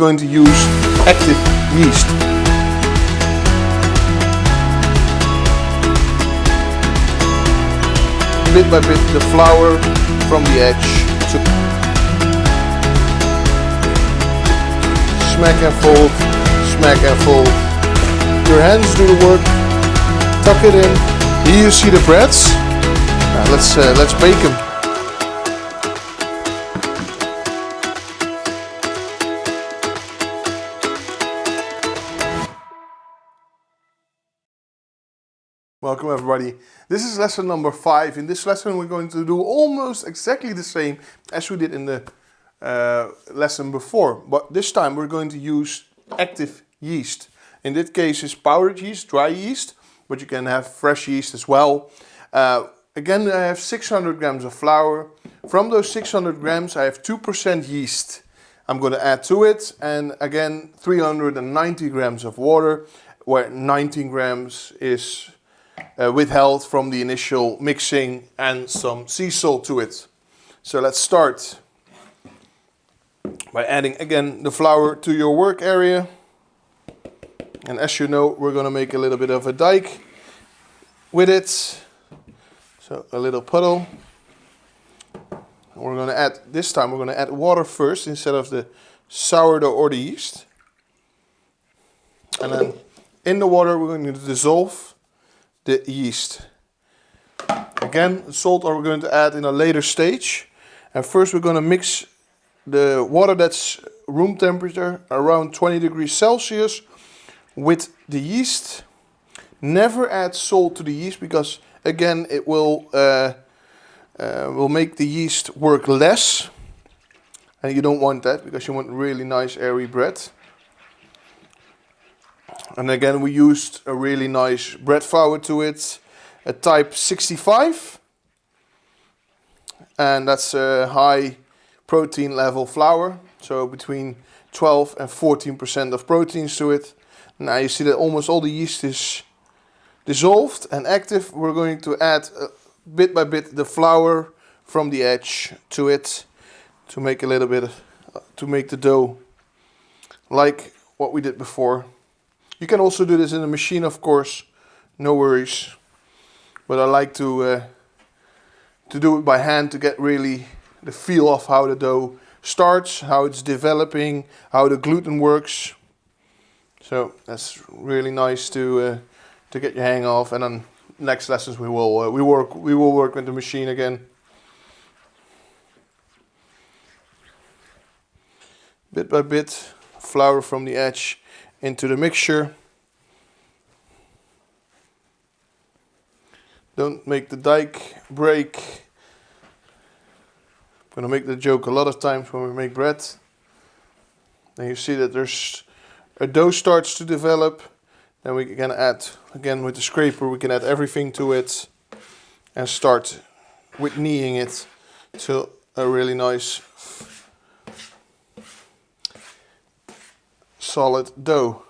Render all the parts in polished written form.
going to use active yeast. Bit by bit the flour from the edge to smack and fold, smack and fold. Your hands do the work. Tuck it in. Here you see the breads. Now let's bake them. Welcome everybody. This is lesson number 5. In this lesson we're going to do almost exactly the same as we did in the lesson before. But this time we're going to use active yeast. In this case it's powdered yeast, dry yeast, but you can have fresh yeast as well. Again, I have 600 grams of flour. From those 600 grams I have 2% yeast. I'm going to add to it, and again 390 grams of water, where 19 grams is withheld from the initial mixing, and some sea salt to it. So let's start by adding again the flour to your work area. And as you know, we're going to make a little bit of a dike with it. So a little puddle. We're going to add, this time we're going to add water first instead of the sourdough or the yeast. And then in the water we're going to dissolve the yeast. Again, salt are we going to add in a later stage. And first we're going to mix the water that's room temperature, around 20 degrees Celsius, with the yeast. Never add salt to the yeast, because again it will make the yeast work less, and you don't want that, because you want really nice airy bread. And again we used a really nice bread flour to it, a type 65, and that's a high protein level flour, so between 12 and 14% of proteins to it. Now you see that almost all the yeast is dissolved and active. We're going to add bit by bit the flour from the edge to it to make a little bit, to make the dough like what we did before. You can also do this in a machine, of course, no worries. But I like to do it by hand to get really the feel of how the dough starts, how it's developing, how the gluten works. So that's really nice to get your hang of. And then next lessons we will work with the machine again. Bit by bit, flour from the edge into the mixture. Don't make the dike break. I'm going to make the joke a lot of times when we make bread. And you see that there's a dough starts to develop. Then we can add, again with the scraper, we can add everything to it and start with kneading it to a really nice solid dough.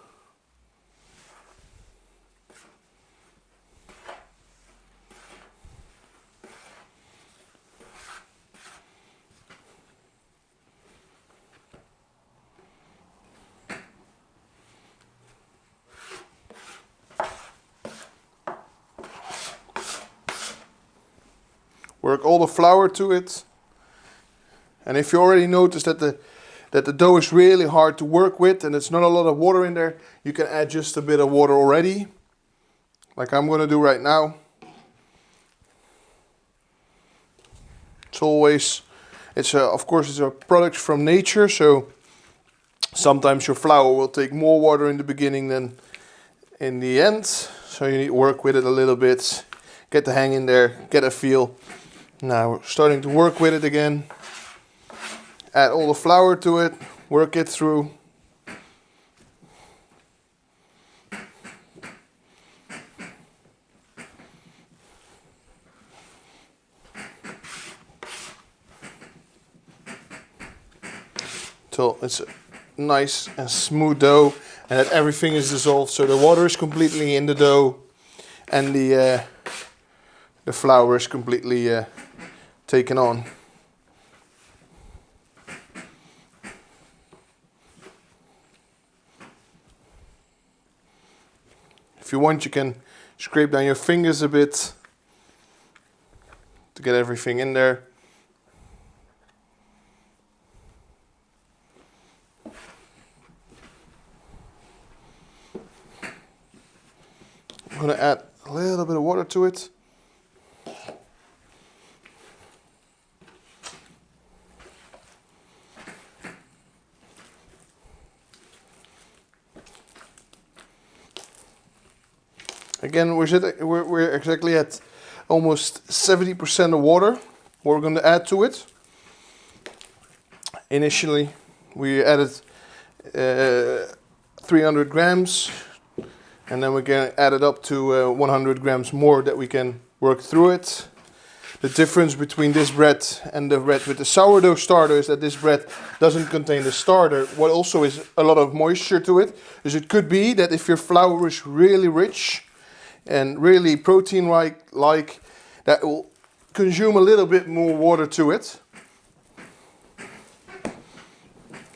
Work all the flour to it. And if you already noticed that the dough is really hard to work with and it's not a lot of water in there, you can add just a bit of water already, like I'm going to do right now. Of course it's a product from nature, so sometimes your flour will take more water in the beginning than in the end. So you need to work with it a little bit, get the hang in there, get a feel. Now we're starting to work with it again. Add all the flour to it, work it through. Till it's a nice and smooth dough, and that everything is dissolved, so the water is completely in the dough and the flour is completely taken on. If you want, you can scrape down your fingers a bit to get everything in there. I'm going to add a little bit of water to it. Again, we're exactly at almost 70% of water we're going to add to it. Initially, we added 300 grams, and then we're going to add it up to 100 grams more that we can work through it. The difference between this bread and the bread with the sourdough starter is that this bread doesn't contain the starter. What also is a lot of moisture to it, is it could be that if your flour is really rich and really protein like that will consume a little bit more water to it.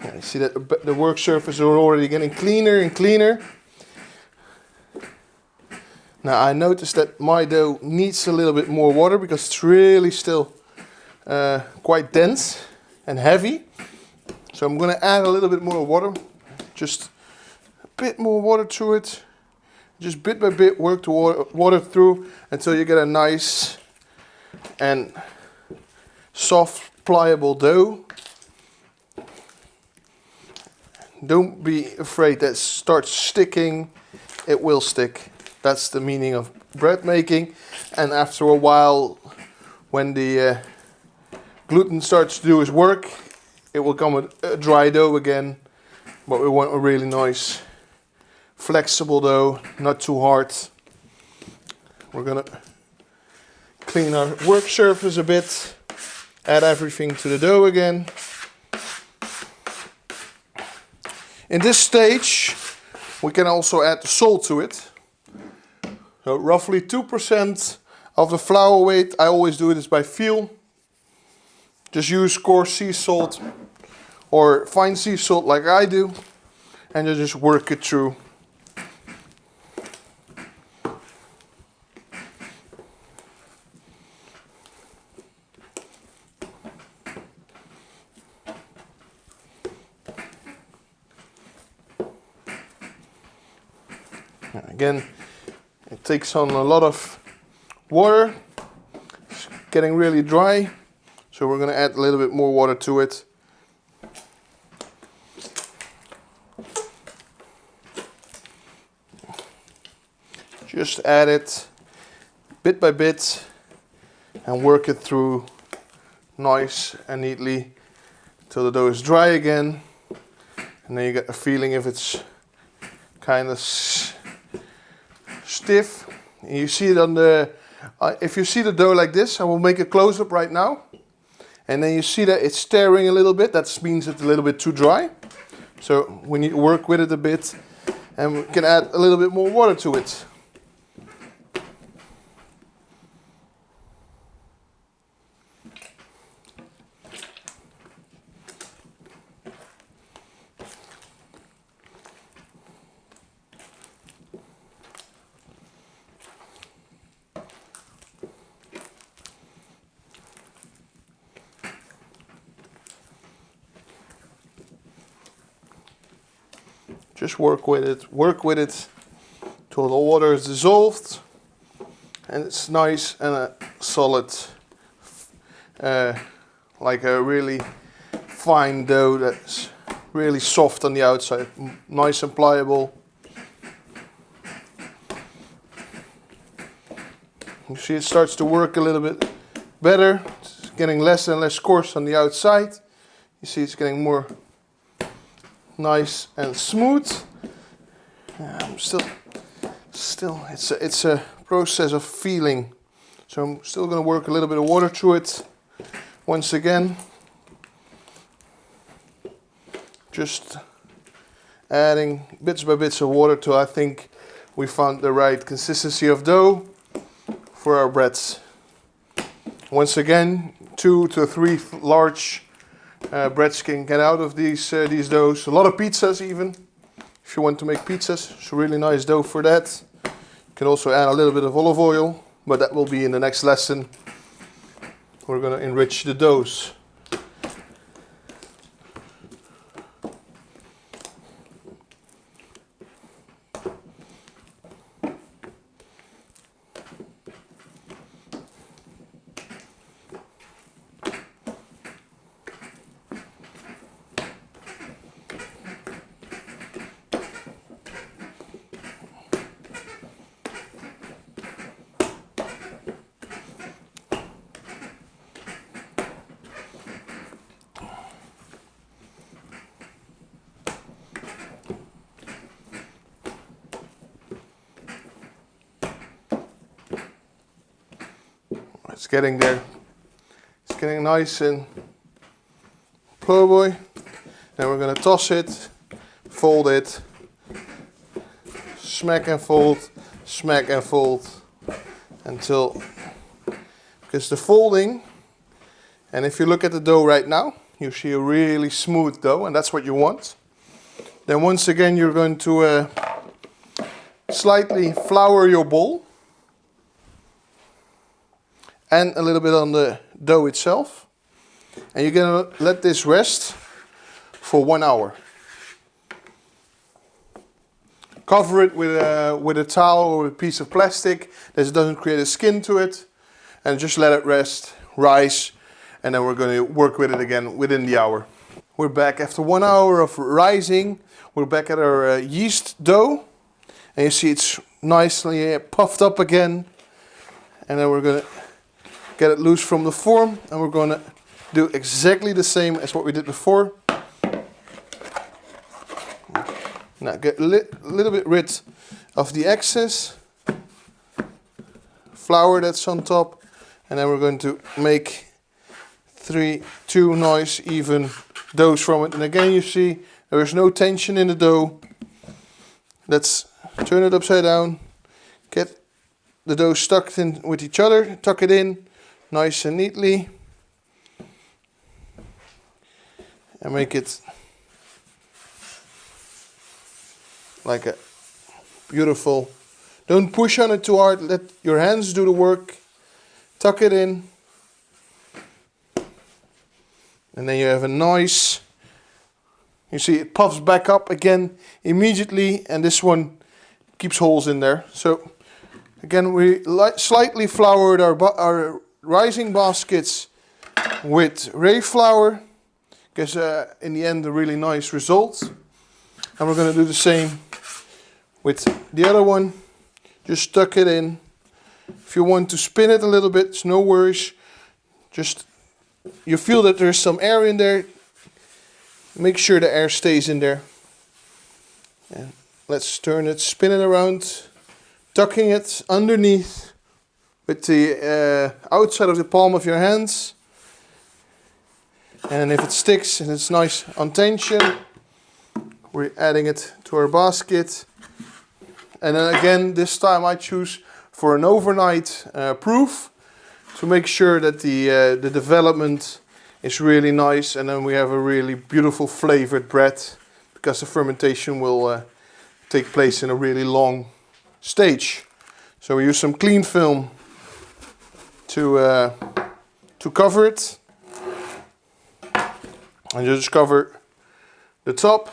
You see that the work surface are already getting cleaner and cleaner. Now I noticed that my dough needs a little bit more water because it's really still quite dense and heavy. So I'm going to add a little bit more water, just a bit more water to it. Just bit by bit work the water through until you get a nice and soft, pliable dough. Don't be afraid that it starts sticking. It will stick. That's the meaning of bread making. And after a while, when the gluten starts to do its work, it will come with a dry dough again. But we want a really nice flexible dough, not too hard. We're gonna clean our work surface a bit, add everything to the dough again. In this stage, we can also add the salt to it. So roughly 2% of the flour weight. I always do this by feel. Just use coarse sea salt or fine sea salt like I do, and you just work it through. Again, it takes on a lot of water. It's getting really dry, so we're going to add a little bit more water to it. Just add it bit by bit and work it through nice and neatly till the dough is dry again. And then you get a feeling if it's kind of stiff. You see it on the, if you see the dough like this, I will make a close-up right now. And then you see that it's stirring a little bit. That means it's a little bit too dry. So we need to work with it a bit, and we can add a little bit more water to it. Just work with it till the water is dissolved and it's nice and solid, like a really fine dough that's really soft on the outside, nice and pliable. You see it starts to work a little bit better. It's getting less and less coarse on the outside. You see it's getting more nice and smooth. It's a process of feeling. So I'm still going to work a little bit of water through it. Once again, just adding bits by bits of water till I think we found the right consistency of dough for our breads. Once again, 2 to 3 large breads can get out of these doughs. A lot of pizzas even, if you want to make pizzas. It's a really nice dough for that. Can also add a little bit of olive oil, but that will be in the next lesson. We're going to enrich the doughs. It's getting there. It's getting nice and po' boy. Then we're going to toss it, fold it, smack and fold until, because the folding, and if you look at the dough right now, you see a really smooth dough, and that's what you want. Then once again you're going to slightly flour your bowl. And a little bit on the dough itself. And you're going to let this rest for 1 hour. Cover it with a towel or a piece of plastic that doesn't create a skin to it. And just let it rest, rise, and then we're going to work with it again within the hour. We're back after 1 hour of rising. We're back at our yeast dough. And you see it's nicely puffed up again. And then we're going to get it loose from the form, and we're going to do exactly the same as what we did before. Now get a little bit rid of the excess flour that's on top, and then we're going to make two nice even doughs from it. And again you see there is no tension in the dough. Let's turn it upside down, get the dough stuck in with each other, tuck it in nice and neatly, and make it like a beautiful, don't push on it too hard, let your hands do the work, tuck it in, and then you have a nice, you see it puffs back up again immediately, and this one keeps holes in there. So again we slightly floured our rising baskets with ray flour, gives in the end a really nice result. And we're going to do the same with the other one. Just tuck it in. If you want to spin it a little bit, it's no worries. Just, you feel that there's some air in there, make sure the air stays in there. And let's turn it, spin it around, tucking it underneath with the outside of the palm of your hands. And if it sticks and it's nice on tension, we're adding it to our basket. And then again, this time I choose for an overnight proof to make sure that the development is really nice, and then we have a really beautiful flavored bread, because the fermentation will take place in a really long stage. So we use some cling film to cover it, and just cover the top.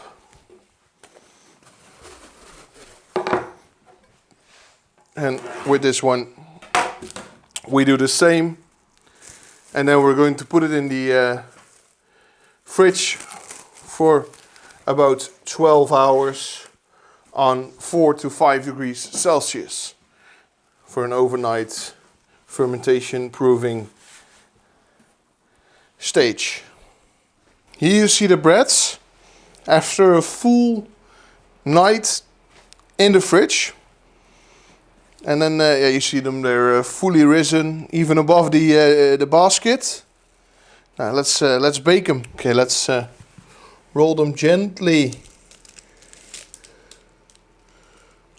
And with this one we do the same, and then we're going to put it in the fridge for about 12 hours on 4 to 5 degrees Celsius for an overnight fermentation proving stage. Here you see the breads after a full night in the fridge. And then yeah, you see them, they're fully risen, even above the basket. Now let's bake them. Okay, let's roll them gently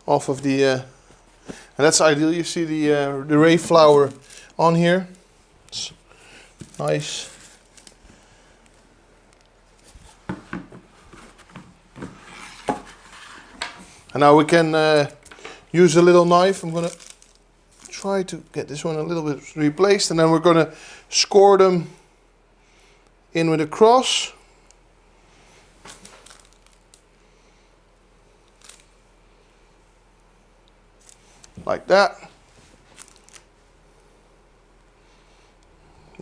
off of the, and that's ideal. You see the ray flour on here. It's nice. And now we can use a little knife. I'm gonna try to get this one a little bit replaced, and then we're gonna score them in with a cross. Like that.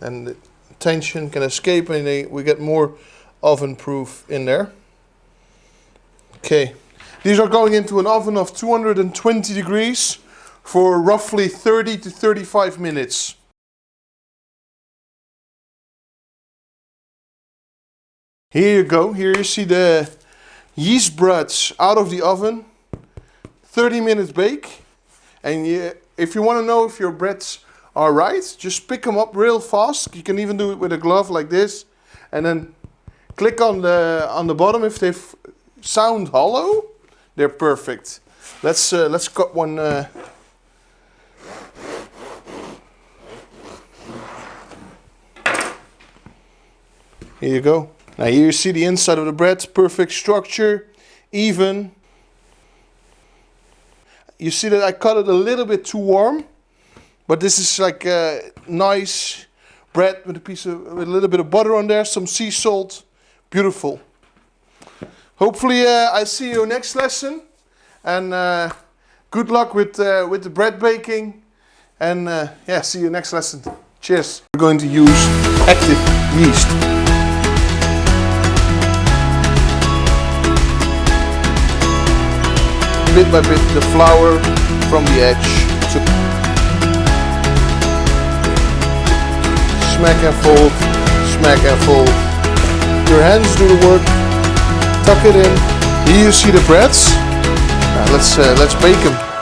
And the tension can escape and we get more oven proof in there. Okay, these are going into an oven of 220 degrees for roughly 30 to 35 minutes. Here you go, here you see the yeast breads out of the oven. 30 minutes bake. And if you want to know if your breads are right, just pick them up real fast. You can even do it with a glove like this, and then click on the bottom. If they sound hollow, they're perfect. Let's cut one. Here you go. Now here you see the inside of the bread, perfect structure, even. You see that I cut it a little bit too warm, but this is like a nice bread with with a little bit of butter on there, some sea salt, beautiful. Hopefully I see you next lesson, and good luck with the bread baking, and yeah, see you next lesson. Cheers. We're going to use active yeast. Bit by bit the flour from the edge. So smack and fold, smack and fold. Your hands do the work. Tuck it in. Here you see the breads. Let's bake them.